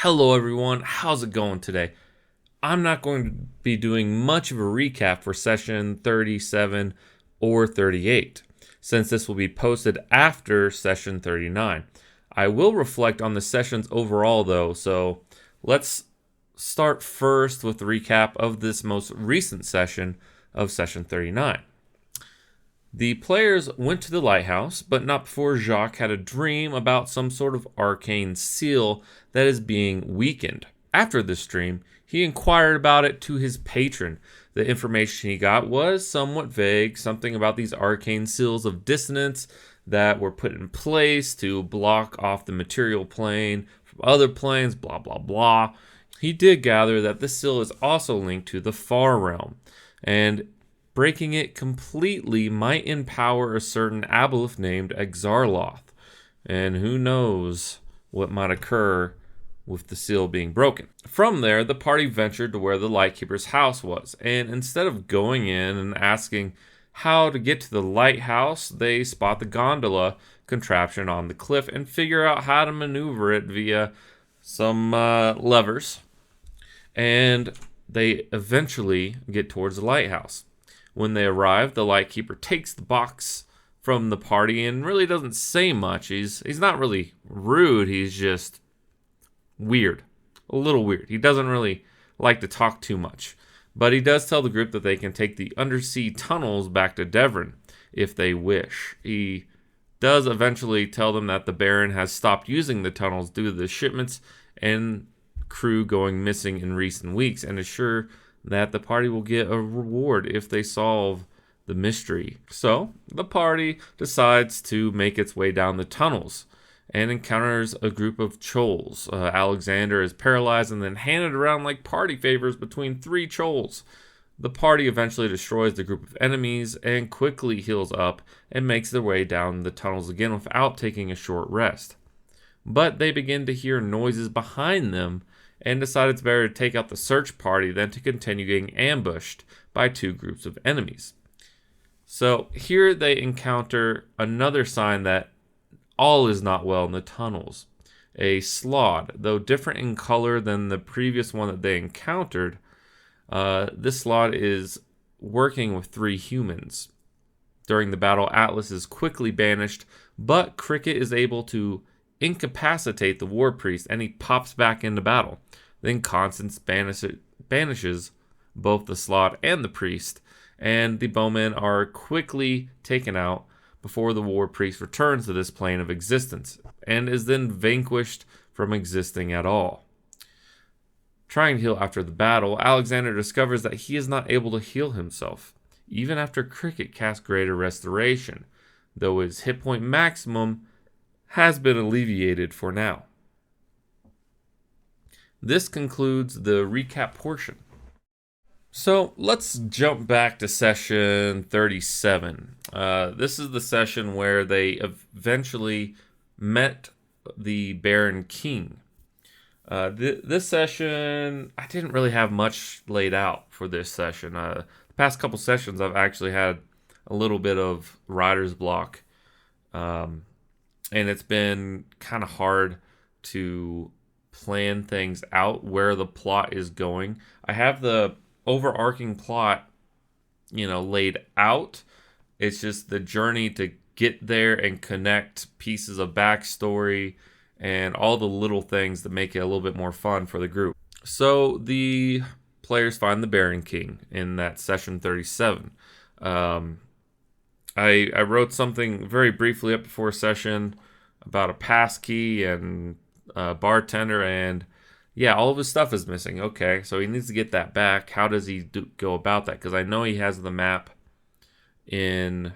Hello, everyone. How's it going today? I'm not going to be doing much of a recap for session 37 or 38, since this will be posted after session 39. I will reflect on the sessions overall, though, so let's start first with the recap of this most recent session of session 39. The players went to the lighthouse, but not before Jacques had a dream about some sort of arcane seal that is being weakened. After this dream, he inquired about it to his patron. The information he got was somewhat vague, something about these arcane seals of dissonance that were put in place to block off the material plane from other planes, blah blah blah. He did gather that this seal is also linked to the Far Realm, and breaking it completely might empower a certain aboleth named Exarloth. And who knows what might occur with the seal being broken. From there, the party ventured to where the Lightkeeper's house was, and instead of going in and asking how to get to the lighthouse, they spot the gondola contraption on the cliff and figure out how to maneuver it via some levers. And they eventually get towards the lighthouse. When they arrive, the Lightkeeper takes the box from the party and really doesn't say much. He's not really rude. He's just weird. A little weird. He doesn't really like to talk too much. But he does tell the group that they can take the undersea tunnels back to Devon if they wish. He does eventually tell them that the Baron has stopped using the tunnels due to the shipments and crew going missing in recent weeks, and is sure that the party will get a reward if they solve the mystery. So, the party decides to make its way down the tunnels and encounters a group of trolls. Alexander is paralyzed and then handed around like party favors between three trolls. The party eventually destroys the group of enemies and quickly heals up and makes their way down the tunnels again without taking a short rest. But they begin to hear noises behind them and decide it's better to take out the search party than to continue getting ambushed by two groups of enemies. So here they encounter another sign that all is not well in the tunnels. A Slod, though different in color than the previous one that they encountered, this Slod is working with three humans. During the battle, Atlas is quickly banished, but Cricket is able to incapacitate the War Priest, and he pops back into battle. Then Constance banishes both the Slod and the Priest, and the bowmen are quickly taken out before the War Priest returns to this plane of existence, and is then vanquished from existing at all. Trying to heal after the battle, Alexander discovers that he is not able to heal himself, even after Cricket casts Greater Restoration, though his hit point maximum has been alleviated for now. This concludes the recap portion. So let's jump back to session 37. This is the session where they eventually met the Baron King. This session, I didn't really have much laid out for this session. The past couple sessions, I've actually had a little bit of writer's block. And it's been kind of hard to plan things out where the plot is going. I have the overarching plot, laid out. It's just the journey to get there and connect pieces of backstory and all the little things that make it a little bit more fun for the group. So the players find the Baron King in that session 37. I wrote something very briefly up before session about a pass key and a bartender, and yeah, all of his stuff is missing. Okay, so he needs to get that back. How does he go about that? Because I know he has the map in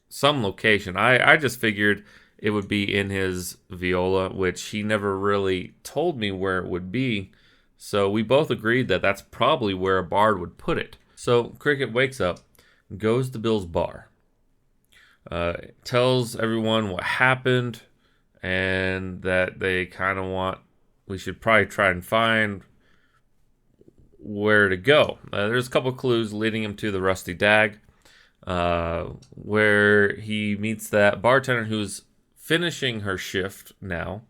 some location. I just figured it would be in his viola, which he never really told me where it would be. So we both agreed that that's probably where a bard would put it. So Cricket wakes up, goes to Bill's bar, tells everyone what happened, and that they kind of we should probably try and find where to go. There's a couple clues leading him to the Rusty Dag, where he meets that bartender who's finishing her shift now.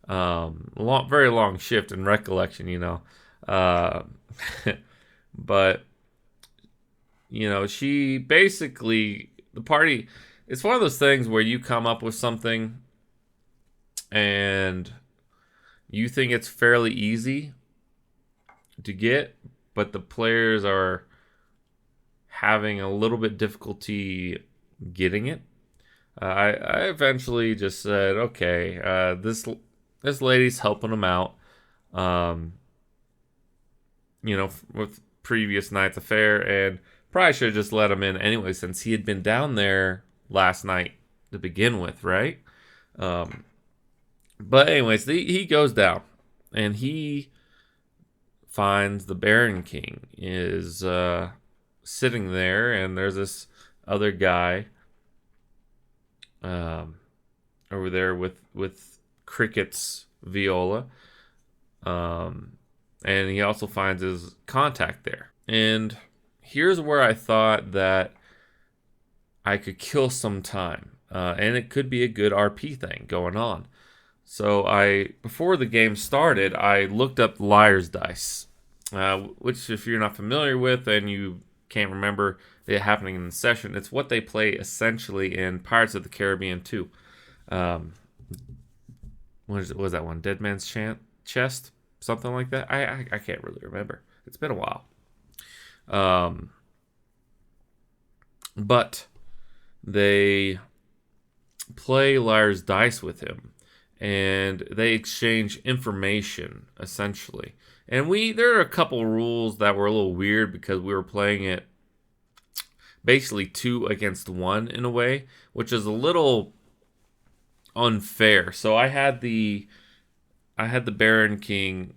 Very long shift in recollection, uh, but she basically the party. It's one of those things where you come up with something and you think it's fairly easy to get, but the players are having a little bit difficulty getting it. I eventually just said, okay, this lady's helping them out. Um, with previous night's affair, and probably should have just let him in anyway, since he had been down there last night to begin with, right? Um, but anyways, he goes down, and he finds the Baron King is sitting there, and there's this other guy over there with Cricket's viola, and he also finds his contact there. And here's where I thought that I could kill some time, and it could be a good RP thing going on. So before the game started, I looked up Liar's Dice, which if you're not familiar with and you can't remember it happening in the session, it's what they play essentially in Pirates of the Caribbean 2. What was that one? Dead Man's Chest? Something like that? I can't really remember. It's been a while. But they play Liar's Dice with him, and they exchange information essentially. And there are a couple rules that were a little weird because we were playing it basically 2 against 1 in a way, which is a little unfair. So I had the Baron King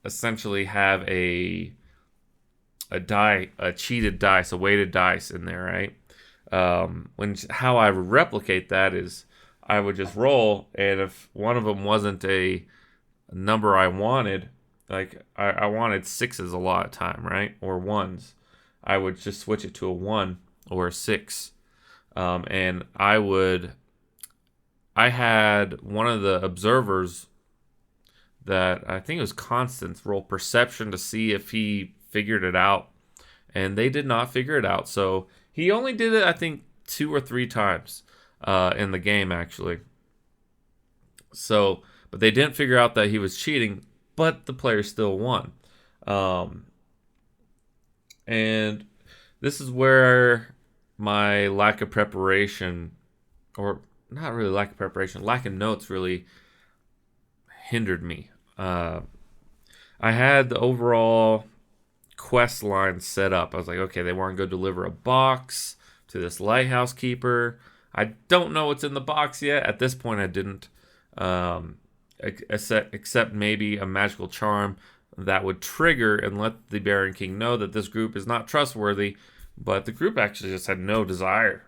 essentially have a cheated dice, a weighted dice in there, right? How I would replicate that is I would just roll, and if one of them wasn't a number I wanted, like I wanted 6s a lot of time, right? Or 1s, I would just switch it to a 1 or a 6. And I had one of the observers that I think it was Constance roll perception to see if he figured it out, and they did not figure it out. So he only did it, I think, 2 or 3 times in the game, actually. So, but they didn't figure out that he was cheating, but the player still won. And this is where my lack of preparation, or not really lack of preparation, lack of notes really hindered me. I had the overall quest line set up. I was like, okay, they want to go deliver a box to this lighthouse keeper. I don't know what's in the box yet. At this point, I didn't. Except maybe a magical charm that would trigger and let the Baron King know that this group is not trustworthy. But the group actually just had no desire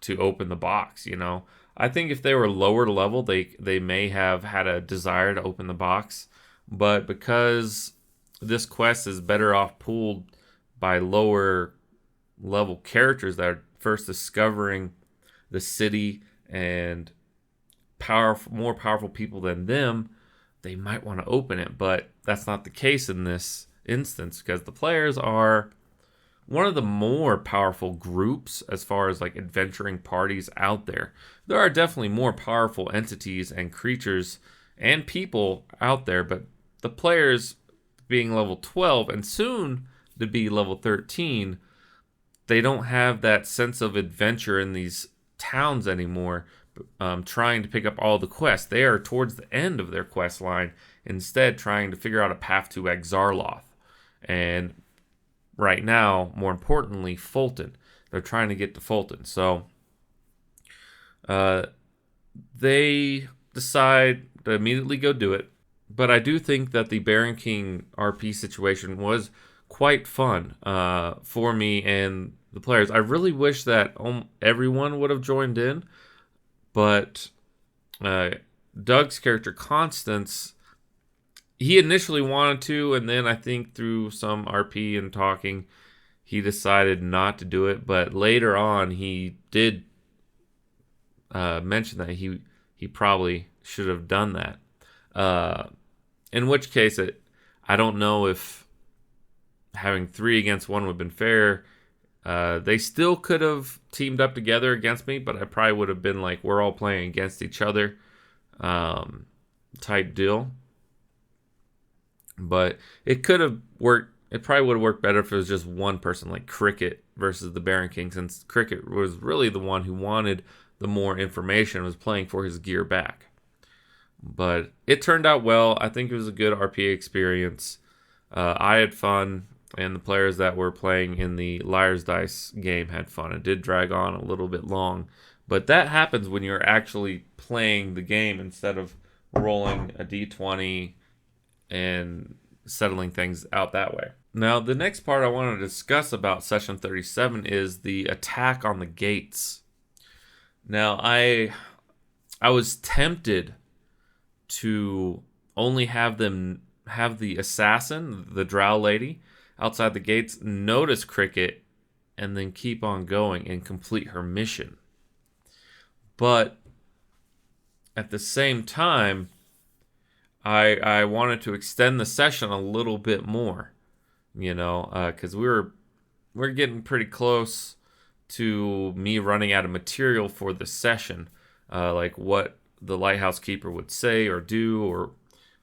to open the box, I think if they were lower level, they may have had a desire to open the box. But because this quest is better off pulled by lower level characters that are first discovering the city and more powerful people than them, they might want to open it. But that's not the case in this instance, because the players are one of the more powerful groups as far as like adventuring parties out there. There are definitely more powerful entities and creatures and people out there, but the players being level 12 and soon to be level 13, they don't have that sense of adventure in these towns anymore, trying to pick up all the quests. They are towards the end of their quest line, instead trying to figure out a path to Exarloth. And right now, more importantly, Fulton. They're trying to get to Fulton. So they decide to immediately go do it. But I do think that the Baron King RP situation was quite fun for me and the players. I really wish that everyone would have joined in. But Doug's character, Constance, he initially wanted to, and then I think through some RP and talking, he decided not to do it. But later on, he did mention that he probably should have done that. Uh, in which case, I don't know if having 3 against 1 would have been fair. They still could have teamed up together against me, but I probably would have been like, we're all playing against each other type deal. But it could have worked. It probably would have worked better if it was just one person, like Cricket versus the Baron King, since Cricket was really the one who wanted the more information, was playing for his gear back. But it turned out well. I think it was a good RPA experience. I had fun, and the players that were playing in the Liar's Dice game had fun. It did drag on a little bit long, but that happens when you're actually playing the game instead of rolling a d20 and settling things out that way. Now, the next part I want to discuss about session 37 is the attack on the gates. Now, I was tempted to only have them have the assassin, the drow lady, outside the gates notice Cricket and then keep on going and complete her mission. But at the same time, I wanted to extend the session a little bit more, because we're getting pretty close to me running out of material for the session, like what the lighthouse keeper would say or do, or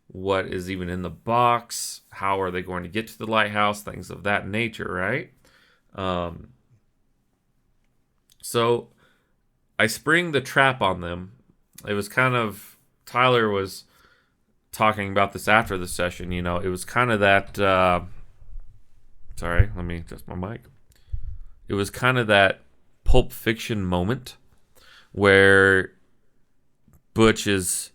what is even in the box, how are they going to get to the lighthouse, things of that nature, right? So I spring the trap on them. It was kind of, Tyler was talking about this after the session, it was kind of that, sorry, let me adjust my mic. It was kind of that Pulp Fiction moment where Butch is,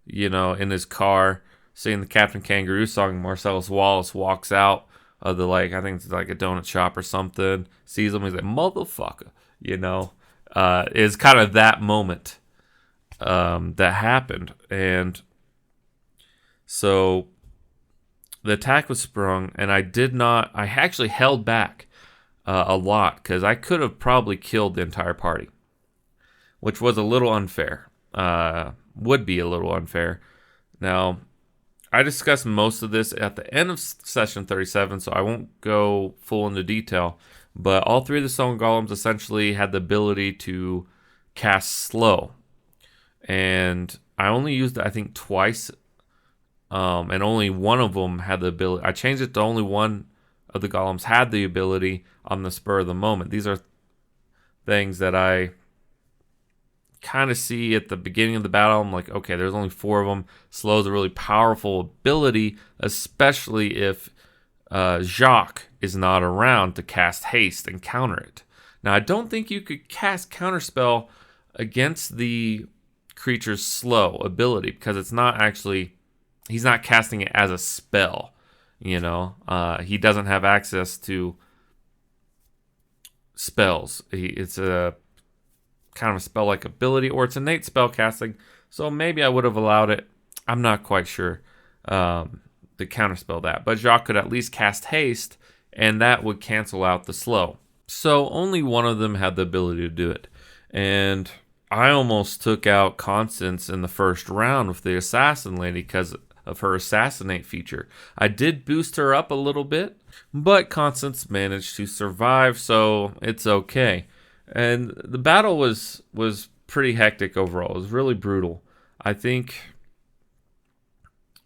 in his car singing the Captain Kangaroo song. Marcellus Wallace walks out of the, I think it's like a donut shop or something, sees him, he's like, motherfucker, is kind of that moment that happened. And so the attack was sprung, and I actually held back a lot, because I could have probably killed the entire party, which was a little unfair. Would be a little unfair. Now, I discussed most of this at the end of session 37, so I won't go full into detail, but all 3 of the stone golems essentially had the ability to cast slow, and I only used it, I think, twice, and only one of them had the ability. I changed it to only one of the golems had the ability on the spur of the moment. These are things that I kind of see at the beginning of the battle. I'm like, okay, there's only 4 of them. Slow is a really powerful ability, especially if Jacques is not around to cast haste and counter it. Now, I don't think you could cast counterspell against the creature's slow ability, because it's not actually, he's not casting it as a spell. He doesn't have access to spells. It's a kind of a spell-like ability, or it's innate spell casting. So maybe I would have allowed it. I'm not quite sure to counterspell that. But Jacques could at least cast haste, and that would cancel out the slow. So only one of them had the ability to do it. And I almost took out Constance in the first round with the assassin lady because of her assassinate feature. I did boost her up a little bit, but Constance managed to survive, so it's okay. And the battle was pretty hectic overall. It was really brutal. I think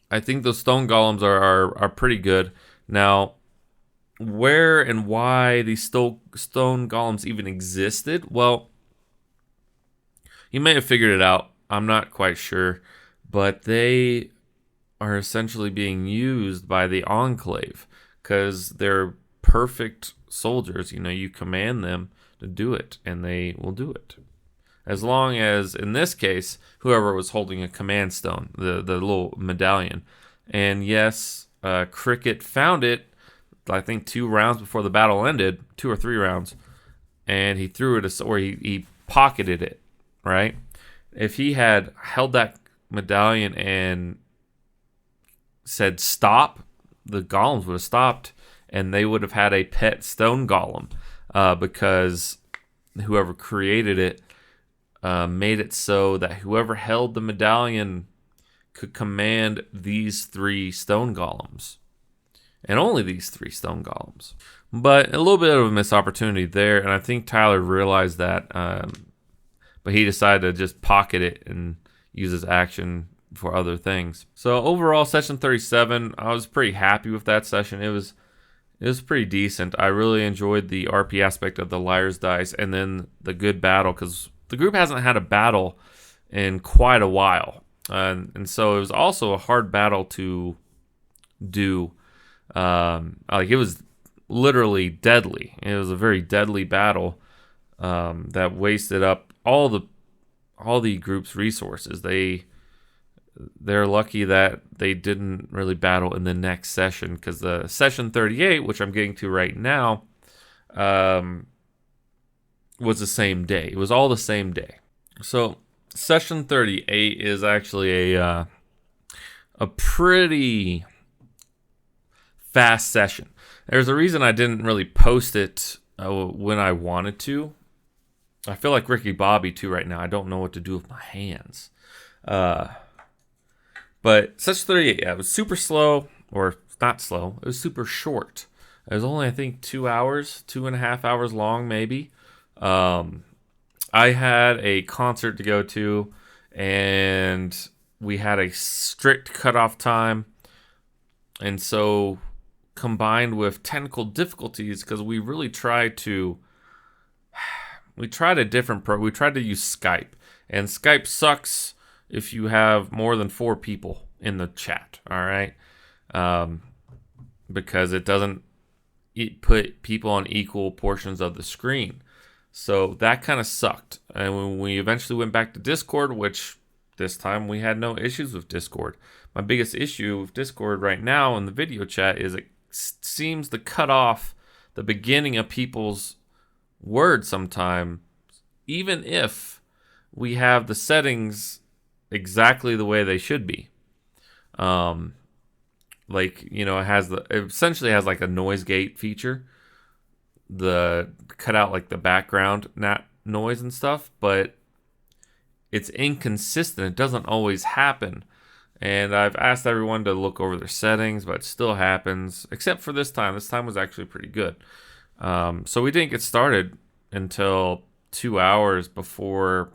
those stone golems are pretty good. Now, where and why these stone golems even existed, well, you may have figured it out. I'm not quite sure, but they are essentially being used by the Enclave because they're perfect soldiers. You command them to do it, and they will do it. As long as, in this case, whoever was holding a command stone, the little medallion. And yes, Cricket found it, I think 2 rounds before the battle ended, 2 or 3 rounds, and he threw it, or he pocketed it, right? If he had held that medallion and said stop, the golems would have stopped, and they would have had a pet stone golem, because whoever created it made it so that whoever held the medallion could command these 3 stone golems. And only these 3 stone golems. But a little bit of a missed opportunity there, and I think Tyler realized that, but he decided to just pocket it and use his action for other things. So overall, session 37, I was pretty happy with that session. It was pretty decent. I really enjoyed the RP aspect of the Liar's Dice, and then the good battle, because the group hasn't had a battle in quite a while. And so it was also a hard battle to do. Like, it was literally deadly. It was a very deadly battle that wasted up all the group's resources. They're lucky that they didn't really battle in the next session, because the session 38, which I'm getting to right now, was the same day. It was all the same day. So session 38 is actually a pretty fast session. There's a reason I didn't really post it when I wanted to. I feel like Ricky Bobby too right now. I don't know what to do with my hands. But session 38, yeah, it was super slow, or not slow. It was super short. It was only, I think, 2 hours, 2.5 hours long, maybe. I had a concert to go to, and we had a strict cutoff time. And so, combined with technical difficulties, because we really tried to use Skype, and Skype sucks if you have more than 4 people in the chat, all right? Because it doesn't put people on equal portions of the screen. So that kind of sucked. And when we eventually went back to Discord, which this time we had no issues with Discord. My biggest issue with Discord right now in the video chat is it seems to cut off the beginning of people's words sometime, even if we have the settings exactly the way they should be. Like, you know, it essentially has like a noise gate feature, the cut out like the background noise and stuff, but it's inconsistent. It doesn't always happen. And I've asked everyone to look over their settings, but it still happens, except for this time. This time was actually pretty good. So we didn't get started until 2 hours before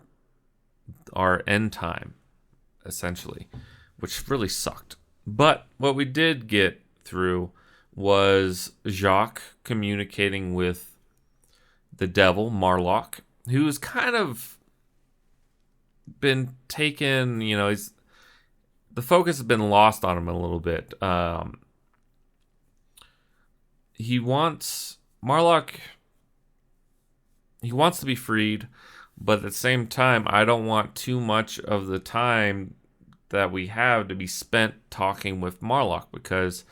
our end time, essentially, which really sucked. But what we did get through was Jacques communicating with the devil, Marlock, who's kind of been taken, you know, the focus has been lost on him a little bit. Marlock, he wants to be freed, but at the same time, I don't want too much of the time that we have to be spent talking with Marlock, because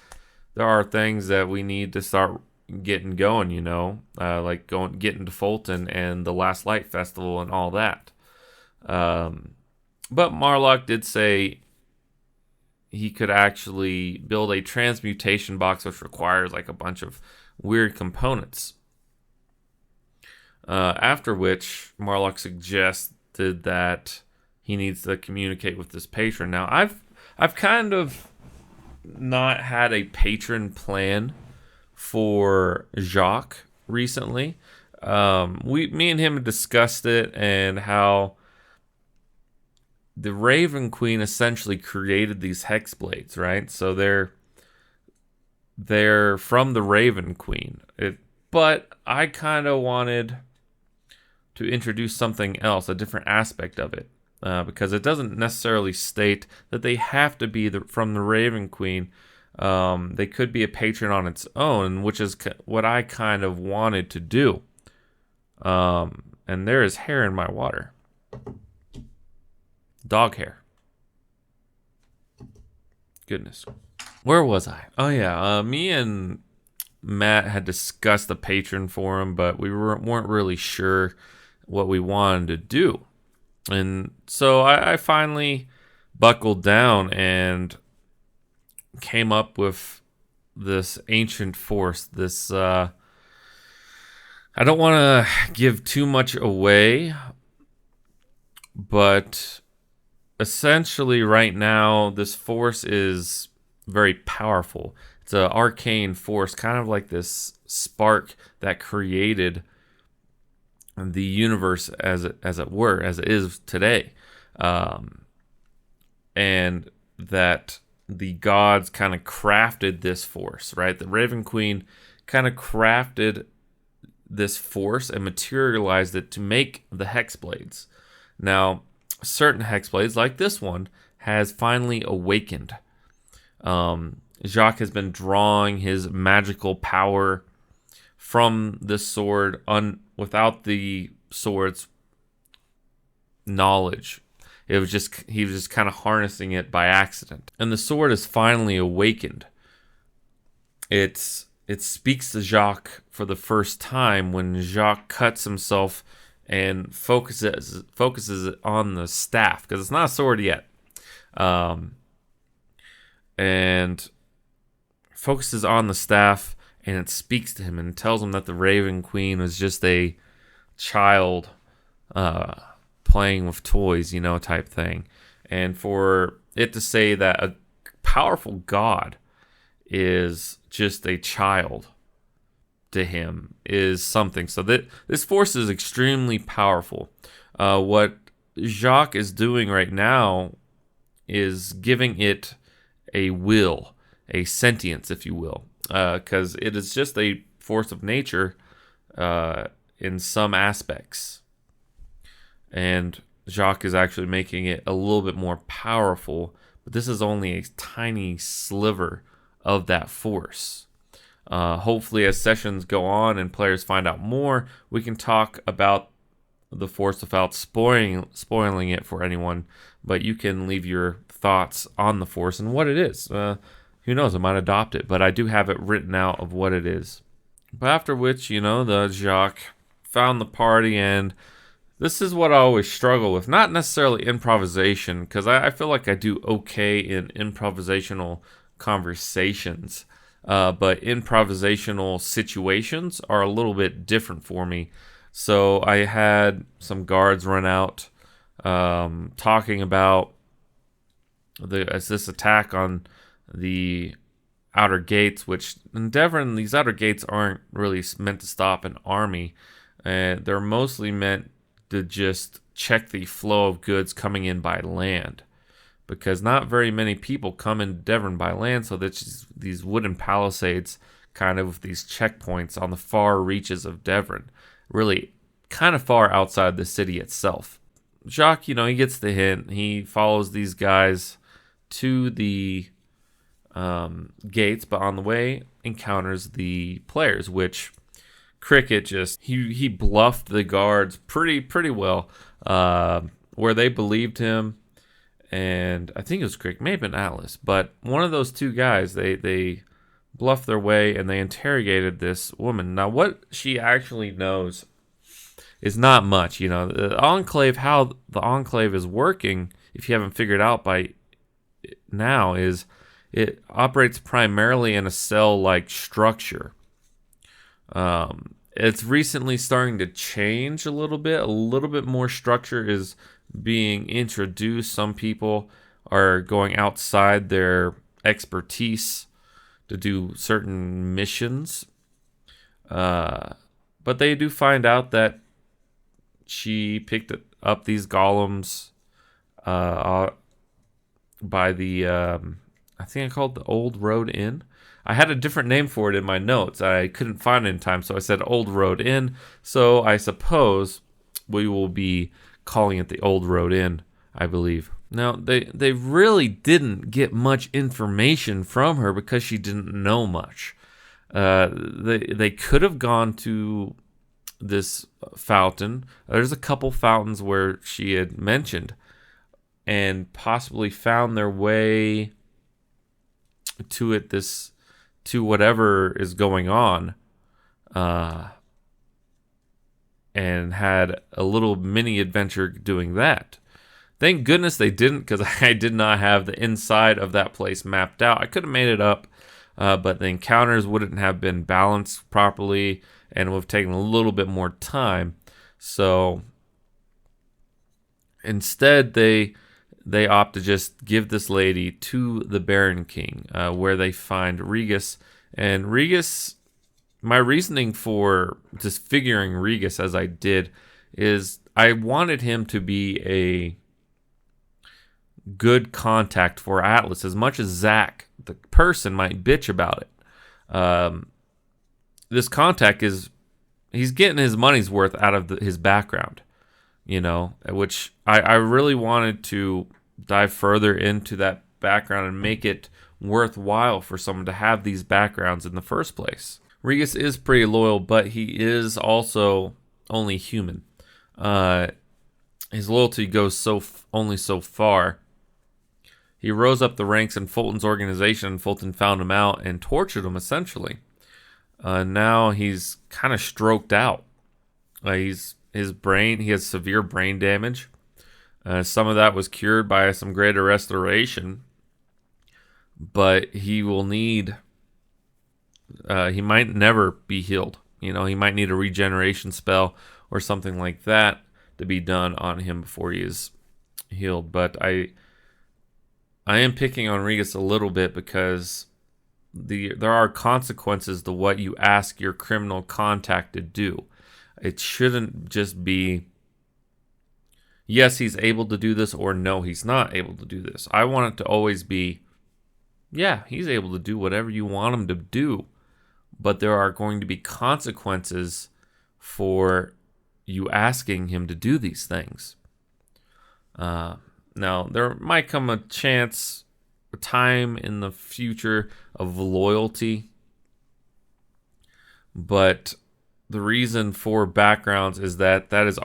there are things that we need to start getting going, you know, like getting to Fulton and the Last Light Festival and all that. But Marlock did say he could actually build a transmutation box, which requires like a bunch of weird components. After which, Marlock suggested that he needs to communicate with this patron. Now, I've kind of not had a patron plan for Jacques recently. Me and him discussed it, and how the Raven Queen essentially created these hex blades, right? So they're from the Raven Queen. But I kind of wanted to introduce something else, a different aspect of it, because it doesn't necessarily state that they have to be from the Raven Queen. They could be a patron on its own, which is what I kind of wanted to do. And there is hair in my water. Dog hair. Goodness. Where was I? Oh yeah, me and Matt had discussed the patron for him, but we weren't really sure what we wanted to do. And so I finally buckled down and came up with this ancient force. This I don't want to give too much away, but essentially right now, this force is very powerful. It's an arcane force, kind of like this spark that created the universe as it were, as it is today. Um, and that the gods kind of crafted this force, right? The Raven Queen kind of crafted this force and materialized it to make the Hexblades. Now, certain Hexblades, like this one, has finally awakened. Jacques has been drawing his magical power from this sword without the sword's knowledge. He was just kind of harnessing it by accident. And the sword is finally awakened. It speaks to Jacques for the first time when Jacques cuts himself and focuses it on the staff, because it's not a sword yet. And focuses on the staff, and it speaks to him and tells him that the Raven Queen was just a child playing with toys, type thing. And for it to say that a powerful god is just a child to him is something. So that this force is extremely powerful. What Jacques is doing right now is giving it a will, a sentience, if you will, because it is just a force of nature in some aspects. And Jacques is actually making it a little bit more powerful, but this is only a tiny sliver of that force. Hopefully, as sessions go on and players find out more, we can talk about the force without spoiling it for anyone. But you can leave your thoughts on the force and what it is. Who knows? I might adopt it, but I do have it written out of what it is. But after which, the Jacques found the party, and this is what I always struggle with. Not necessarily improvisation, because I feel like I do okay in improvisational conversations. But improvisational situations are a little bit different for me. So I had some guards run out talking about this attack on the outer gates, which in Devon, these outer gates aren't really meant to stop an army. They're mostly meant to just check the flow of goods coming in by land, because not very many people come in Devon by land, so there's these wooden palisades kind of with these checkpoints on the far reaches of Devon, really kind of far outside the city itself. Jacques, he gets the hint. He follows these guys to the gates, but on the way encounters the players, which Cricket just he bluffed the guards pretty well, where they believed him. And I think it was Cricket, maybe an Atlas, but one of those two guys, they bluffed their way and they interrogated this woman. Now, what she actually knows is not much. The Enclave, how the Enclave is working, if you haven't figured out by now, is it operates primarily in a cell-like structure. It's recently starting to change a little bit. A little bit more structure is being introduced. Some people are going outside their expertise to do certain missions. But they do find out that she picked up these golems by the, I think I called the Old Road Inn. I had a different name for it in my notes. I couldn't find it in time, so I said Old Road Inn. So I suppose we will be calling it the Old Road Inn, I believe. Now, they really didn't get much information from her because she didn't know much. They could have gone to this fountain. There's a couple fountains where she had mentioned, and possibly found their way to it, to whatever is going on, and had a little mini adventure doing that. Thank goodness they didn't, because I did not have the inside of that place mapped out. I could have made it up, but the encounters wouldn't have been balanced properly, and it would have taken a little bit more time. So instead, they they opt to just give this lady to the Baron King, where they find Regis. And Regis, my reasoning for just figuring Regis as I did is I wanted him to be a good contact for Atlas, as much as Zack, the person, might bitch about it. This contact he's getting his money's worth out of his background, which I really wanted to dive further into that background and make it worthwhile for someone to have these backgrounds in the first place. Regis is pretty loyal, but he is also only human. His loyalty goes only so far. He rose up the ranks in Fulton's organization, and Fulton found him out and tortured him, essentially. Now he's kind of stroked out. He has severe brain damage. Some of that was cured by some greater restoration, but he will need. He might never be healed. He might need a regeneration spell or something like that to be done on him before he is healed. But I am picking on Regis a little bit because there are consequences to what you ask your criminal contact to do. It shouldn't just be, yes, he's able to do this, or no, he's not able to do this. I want it to always be, yeah, he's able to do whatever you want him to do, but there are going to be consequences for you asking him to do these things. Now, there might come a time in the future of loyalty, but the reason for backgrounds is that is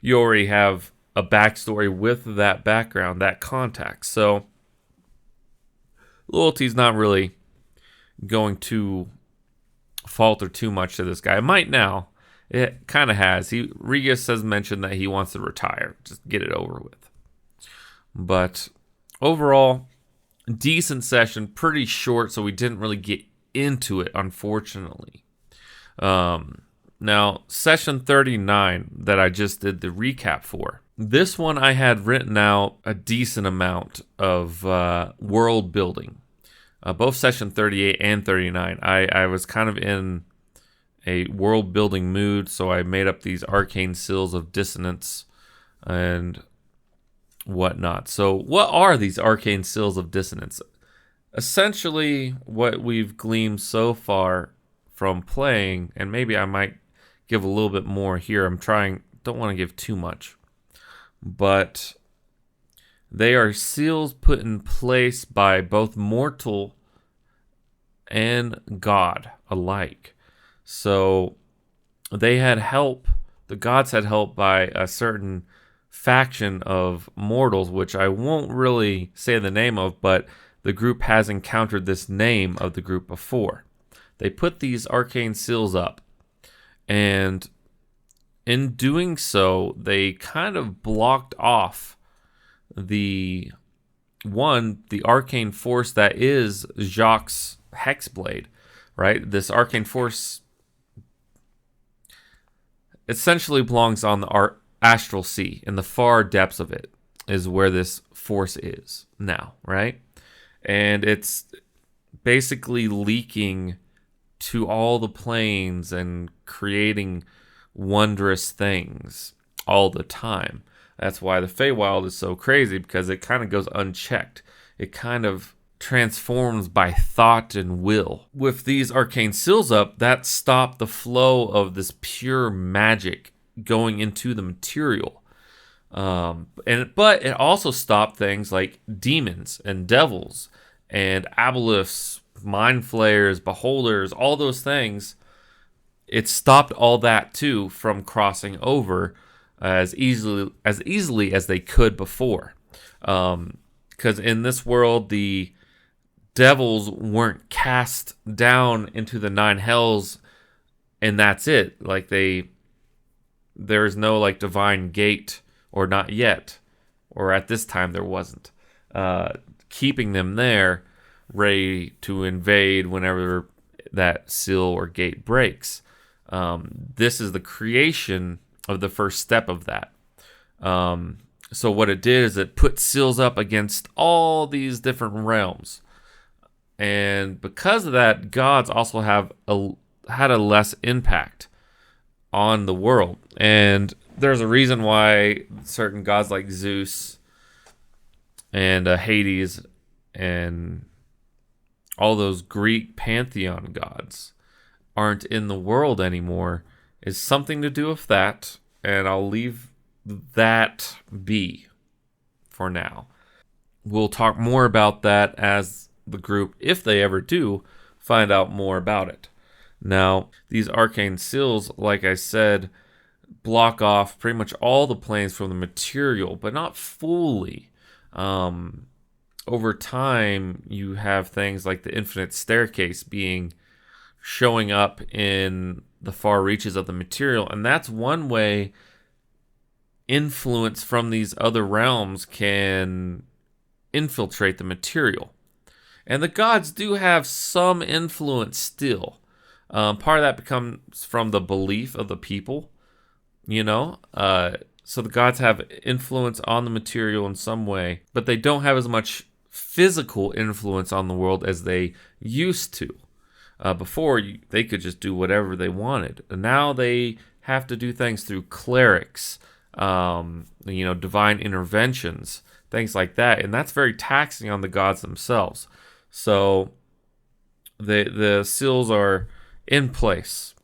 you already have a backstory with that background, that contact. So loyalty is not really going to falter too much to this guy. It might now. It kind of has. Regis has mentioned that he wants to retire. Just get it over with. But overall, decent session, pretty short, so we didn't really get into it, unfortunately. Now, session 39 that I just did the recap for. This one I had written out a decent amount of world building. Both session 38 and 39, I was kind of in a world building mood, so I made up these arcane seals of dissonance and whatnot. So what are these arcane seals of dissonance? Essentially, what we've gleaned so far from playing, and maybe I might give a little bit more here. Don't want to give too much, but they are seals put in place by both mortal and God alike. So they had help. The gods had help by a certain faction of mortals, which I won't really say the name of, but the group has encountered this name of the group before. They put these arcane seals up, and in doing so, they kind of blocked off the arcane force that is Jacques' Hexblade, right? This arcane force essentially belongs on the astral sea. In the far depths of it is where this force is now, right? And it's basically leaking to all the planes and creating wondrous things all the time. That's why the Feywild is so crazy, because it kind of goes unchecked. It kind of transforms by thought and will. With these arcane seals up, that stopped the flow of this pure magic going into the material. But it also stopped things like demons and devils and aboleths, mind flayers, beholders, all those things. It stopped all that too from crossing over as easily as they could before. Because in this world, the devils weren't cast down into the nine hells, and that's it. Like there's no like divine gate, or not yet, or at this time there wasn't, keeping them there, ready to invade whenever that seal or gate breaks. This is the creation of the first step of that. So what it did is it put seals up against all these different realms. And because of that, gods also had a less impact on the world. And there's a reason why certain gods like Zeus and Hades and all those Greek pantheon gods aren't in the world anymore is something to do with that. And I'll leave that be for now. We'll talk more about that as the group, if they ever do, find out more about it. Now, these arcane seals, like I said, block off pretty much all the planes from the material, but not fully. Over time, you have things like the infinite staircase showing up in the far reaches of the material, and that's one way influence from these other realms can infiltrate the material. And the gods do have some influence still. Part of that comes from the belief of the people, so the gods have influence on the material in some way, but they don't have as much physical influence on the world as they used to. Before, they could just do whatever they wanted. And now they have to do things through clerics, divine interventions, things like that. And that's very taxing on the gods themselves. So the seals are in place.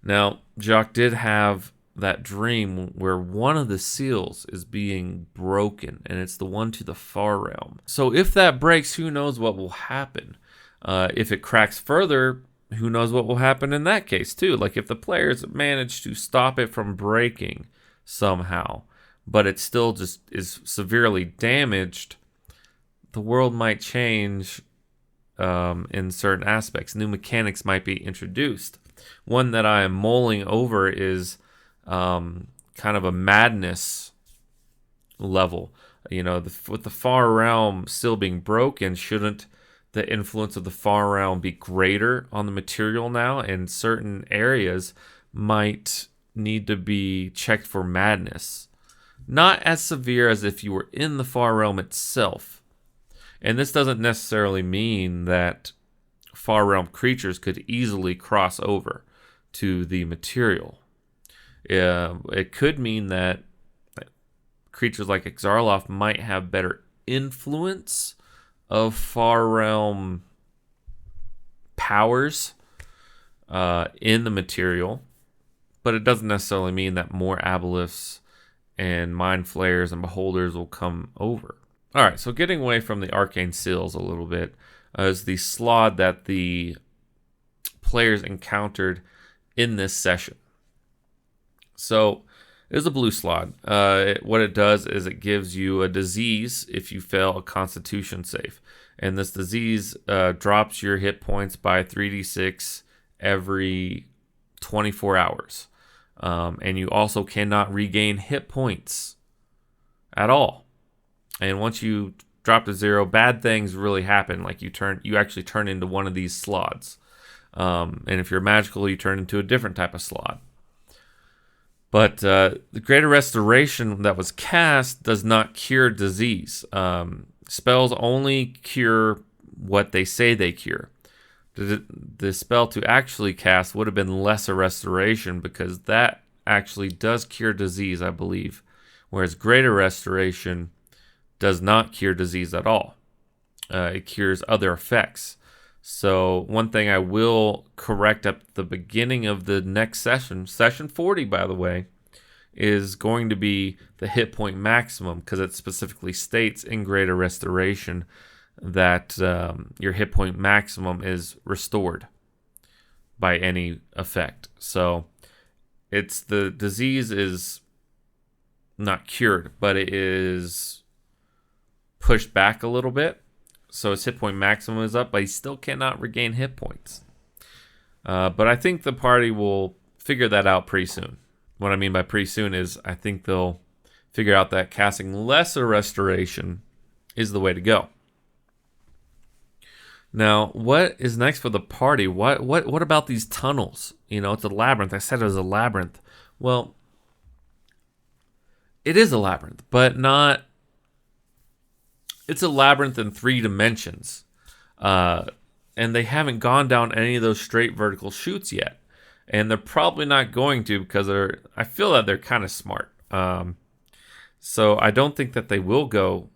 Now, Jacques did have that dream where one of the seals is being broken, and it's the one to the far realm. So if that breaks, who knows what will happen? If it cracks further, who knows what will happen in that case too? Like if the players manage to stop it from breaking somehow, but it still just is severely damaged, the world might change in certain aspects. New mechanics might be introduced. One that I am mulling over is kind of a madness level. With the far realm still being broken, shouldn't the influence of the far realm be greater on the material now? And certain areas might need to be checked for madness. Not as severe as if you were in the far realm itself. And this doesn't necessarily mean that far realm creatures could easily cross over to the material. It could mean that creatures like Exarloth might have better influence of far realm powers in the material, but it doesn't necessarily mean that more aboleths and mind flayers and beholders will come over. All right, so getting away from the arcane seals a little bit is the slod that the players encountered in this session. So it is a blue slod. What it does is it gives you a disease if you fail a constitution save. And this disease drops your hit points by 3d6 every 24 hours. And you also cannot regain hit points at all. And once you drop to 0, bad things really happen. Like you actually turn into one of these slods. And if you're magical, you turn into a different type of slod. But the Greater Restoration that was cast does not cure disease. Spells only cure what they say they cure. The spell to actually cast would have been Lesser Restoration, because that actually does cure disease, I believe. Whereas Greater Restoration does not cure disease at all. It cures other effects. So one thing I will correct at the beginning of the next session 40, by the way, is going to be the hit point maximum, because it specifically states in Greater Restoration that your hit point maximum is restored by any effect. So it's the disease is not cured, but it is pushed back a little bit. So his hit point maximum is up, but he still cannot regain hit points. But I think the party will figure that out pretty soon. What I mean by pretty soon is I think they'll figure out that casting Lesser Restoration is the way to go. Now, what is next for the party? What about these tunnels? It's a labyrinth. I said it was a labyrinth. Well, It is a labyrinth, but not. It's a labyrinth in 3 dimensions. And they haven't gone down any of those straight vertical chutes yet. And they're probably not going to because I feel that they're kind of smart. So I don't think that they will go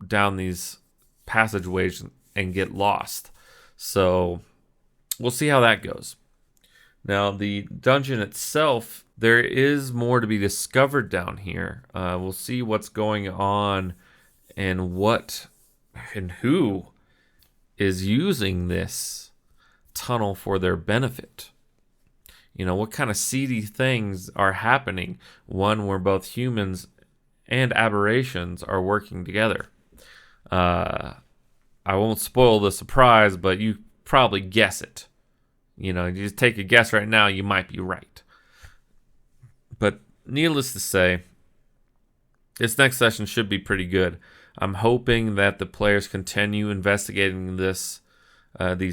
down these passageways and get lost. So we'll see how that goes. Now, the dungeon itself, there is more to be discovered down here. We'll see what's going on and what and who is using this tunnel for their benefit. You know, what kind of seedy things are happening, one where both humans and aberrations are working together. I won't spoil the surprise, but you probably guess it. You know, you just take a guess right now, you might be right. But needless to say, this next session should be pretty good. I'm hoping that the players continue investigating these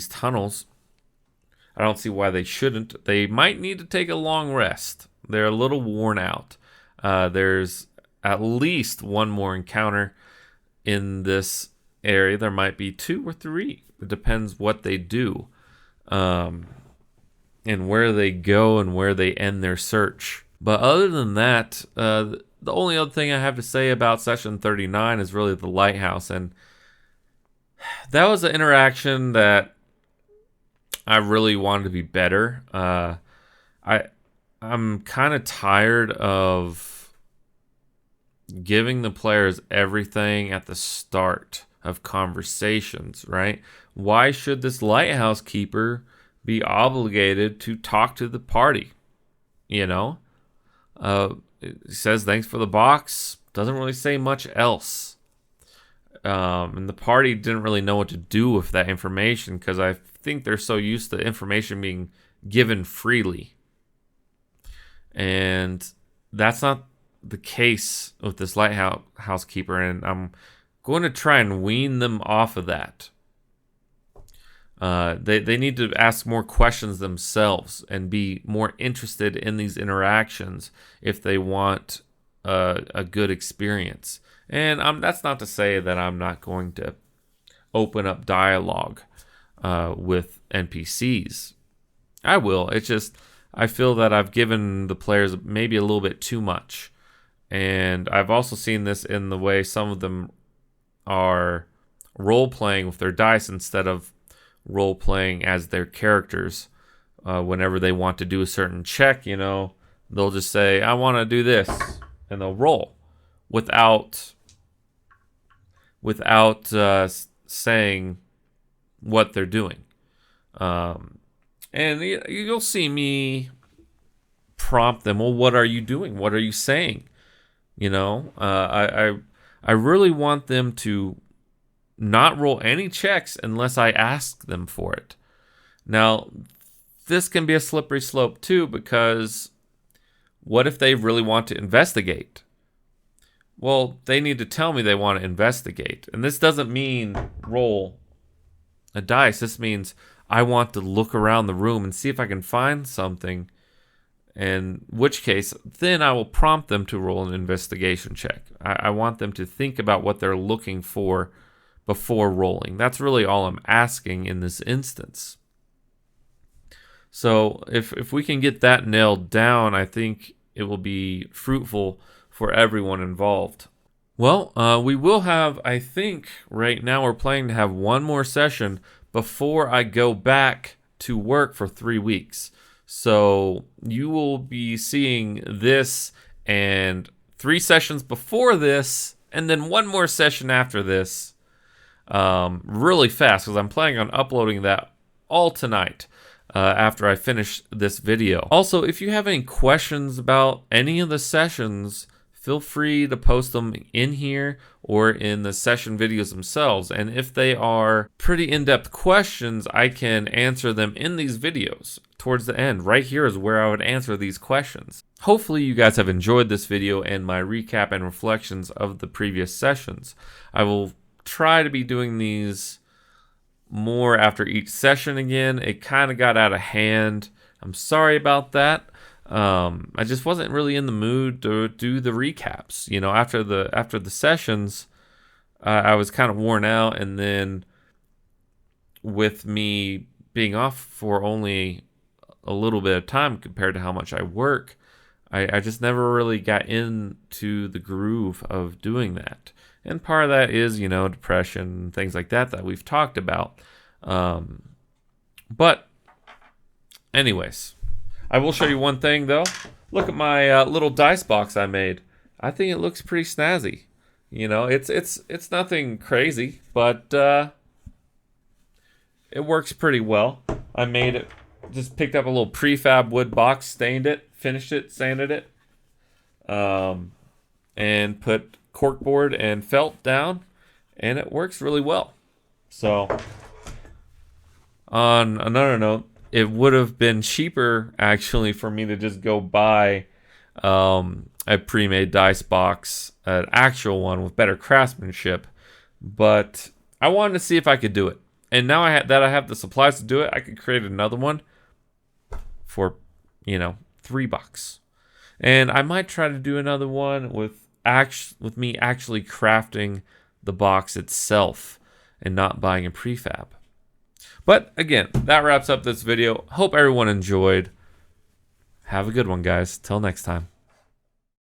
tunnels. I don't see why they shouldn't. They might need to take a long rest. They're a little worn out. There's at least one more encounter in this area. There might be 2 or 3. It depends what they do, and where they go and where they end their search. But other than that, the only other thing I have to say about session 39 is really the lighthouse. And that was an interaction that I really wanted to be better. I'm kind of tired of giving the players everything at the start of conversations, right? Why should this lighthouse keeper be obligated to talk to the party? You know? He says thanks for the box. Doesn't really say much else. And the party didn't really know what to do with that information because I think they're so used to information being given freely. And that's not the case with this lighthouse keeper, and I'm going to try and wean them off of that. They need to ask more questions themselves and be more interested in these interactions if they want a good experience. And that's not to say that I'm not going to open up dialogue with NPCs. I will. It's just I feel that I've given the players maybe a little bit too much. And I've also seen this in the way some of them are role-playing with their dice instead of role-playing as their characters. Whenever they want to do a certain check, you know, they'll just say, I want to do this, and they'll roll without saying what they're doing. And you'll see me prompt them, well, what are you doing? What are you saying? You know, I really want them to not roll any checks unless I ask them for it. Now, this can be a slippery slope too, because what if they really want to investigate? Well, they need to tell me they want to investigate. And this doesn't mean roll a dice. This means I want to look around the room and see if I can find something. In which case, then I will prompt them to roll an investigation check. I want them to think about what they're looking for before rolling. That's really all I'm asking in this instance. So if we can get that nailed down, I think it will be fruitful for everyone involved. Well, we will have, I think, right now we're planning to have one more session before I go back to work for 3 weeks. So you will be seeing this and 3 sessions before this, and then one more session after this really fast, because I'm planning on uploading that all tonight after I finish this video. Also, if you have any questions about any of the sessions, feel free to post them in here or in the session videos themselves. And if they are pretty in-depth questions, I can answer them in these videos. Towards the end, right here is where I would answer these questions. Hopefully you guys have enjoyed this video and my recap and reflections of the previous sessions. I will try to be doing these more after each session again. It kind of got out of hand. I'm sorry about that. I just wasn't really in the mood to do the recaps. You know, after the sessions, I was kind of worn out, and then with me being off for only a little bit of time compared to how much I work, I just never really got into the groove of doing that. And part of that is, you know, depression, things like that we've talked about. But anyways, I will show you one thing though. Look at my little dice box I made. I think it looks pretty snazzy. You know, it's nothing crazy, but it works pretty well. I made it, just picked up a little prefab wood box, stained it, finished it, sanded it, and put corkboard and felt down, and it works really well. So, on another note, it would have been cheaper actually for me to just go buy a pre-made dice box, an actual one with better craftsmanship, but I wanted to see if I could do it. And now I have the supplies to do it, I could create another one for, you know, $3. And I might try to do another one with me actually crafting the box itself and not buying a prefab. But again, that wraps up this video. Hope everyone enjoyed. Have a good one, guys. Till next time.